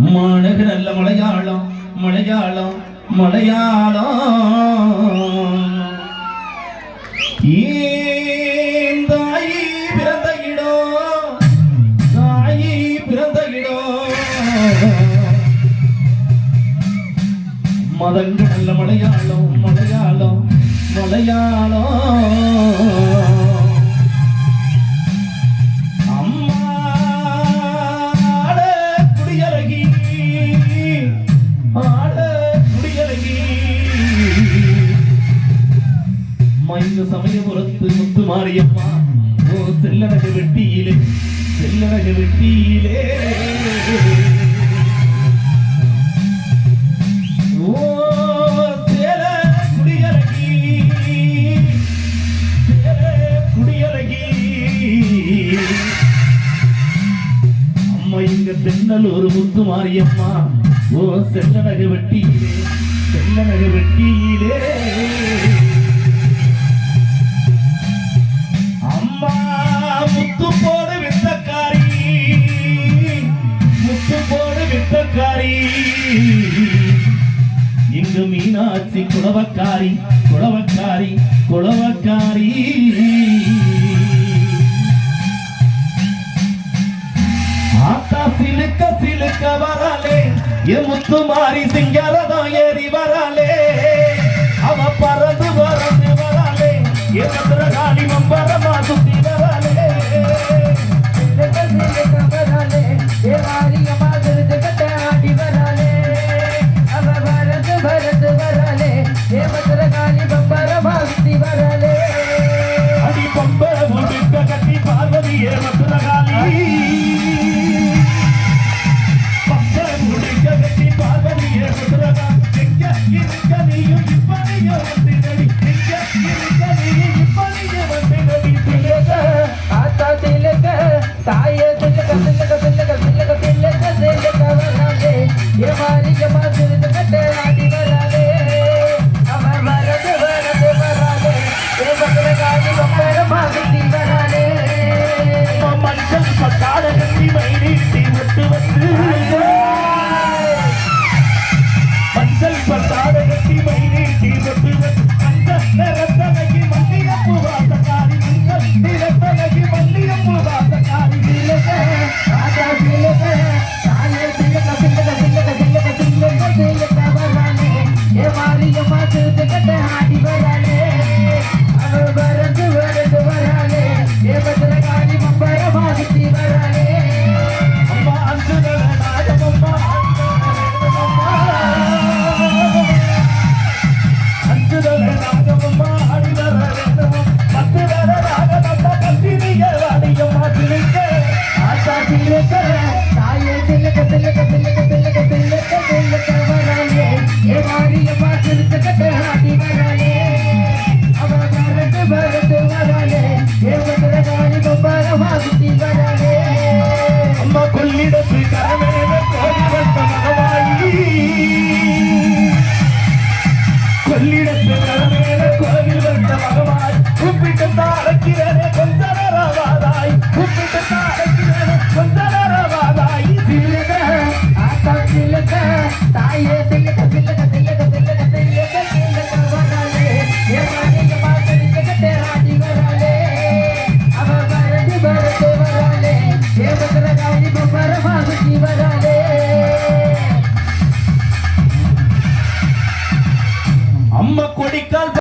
மாநகர நல்ல மலையாளம் மலையாளம் மலையாளம் தாயி பிறந்த இடம் தாயி பிறந்த இடம் மதங்கள் நல்ல மலையாளம் மலையாளம் மலையாளம் சமயபுரத்து முத்து மாரியம்மா ஓ செல்லனக வெட்டியிலே செல்லனக வெட்டியிலே ஓ சேல குடியரகி சேல குடியரகி அம்மா இங்க தென்னலூர் முத்து மாரியம்மா ஓ செல்லனக வெட்டியிலே செல்லனக வெட்டியிலே முத்து போடு வித்தக்காரி முத்து போடு வித்தக்காரி இங்கு மீனாட்சி குளவக்காரி குளவக்காரி குளவக்காரி ஆத்தா சிலுக்க சிலுக்க வராலே என் முத்து மாறி சிங்காரதான் ஏறி வராலே அவ பறந்து பறந்து வராலே என் மதுரகாளி மம்பரமா சுத்தி வராலே அடி பம்பர முடுக்க கட்டி பார்வதியே மதுரகாளி பம்பர முடுக்க கட்டி பார்வதியே மதுரகாளி எங்க இருக்க நீயும் இப்படியோ வந்தினடி எங்க இருக்க நீயும் இப்படியோ வந்தினடி திலக ஆத்தா திலக தாயே திலக திலக திலக திலக திலக திலக வராலே ஏ மாரியம்மா திலக கட்டே ஆடி வராலே அவ வரது வரது வராலே ஏ பத்ரகாளி பம்பரமா சுத்தி வராலே மஞ்சள் பட்டாட கட்டி மயிலிட்டி விட்டு வந்து மஞ்சள் பட்டாட கட்டி மயிலிட்டி விட்டு வந்து அந்த நிறத்தலகி மல்லியப்பூ வாசக்காரி நிறத்தலகி மல்லியப்பூ வாசக்காரி திலக ஆத்தா திலக தாயே திலக திலக திலக திலக திலக திலக வராலே ஏ மாரியம்மா திலக கட்டே ஆடி வராலே அவ வரது வரது வராலே ஏ பத்ரகாளி பம்பரமா சுத்தி வராலே அம்மா அஞ்சுதல நாகமம்மா அஞ்சுதல நாகமம்மா ஆடி வர வேணும் பத்து வர ராகமம்மா கத்தினிய வாடியம்மா திலக ஆத்தா திலக தாயே திலக திலக திலக திலக திலக திலக வராலே ஏ மாரியம்மா திலக கட்டே ஆடி வராலே அவ வரது வரது வராலே ஏ பத்ரகாளி பம்பரமா சுத்தி வராலே அம்மா கொள்ளிடத்து கரமேல கோடி வந்த மகவாயி கொள்ளிடத்து கரமேல கோவில் வந்த மகவாய் கூப்பிட்டு தாரக்கிறனே கொஞ்ச நேரவாதாய் கூப்பிட்டு தாரக்கிறனே கொஞ்ச நேரவாதாய் திலக ஆத்தா திலக தாயே திலக திலக திலக திலக திலக திலக வராலே ஏ மாரியம்மா திலக கட்டே ஆடி வராலே அவ வரது வரது வராலே ஏ பத்ரகாளி பம்பரமா சுத்தி வராலே அம்மா கொடிக்கால்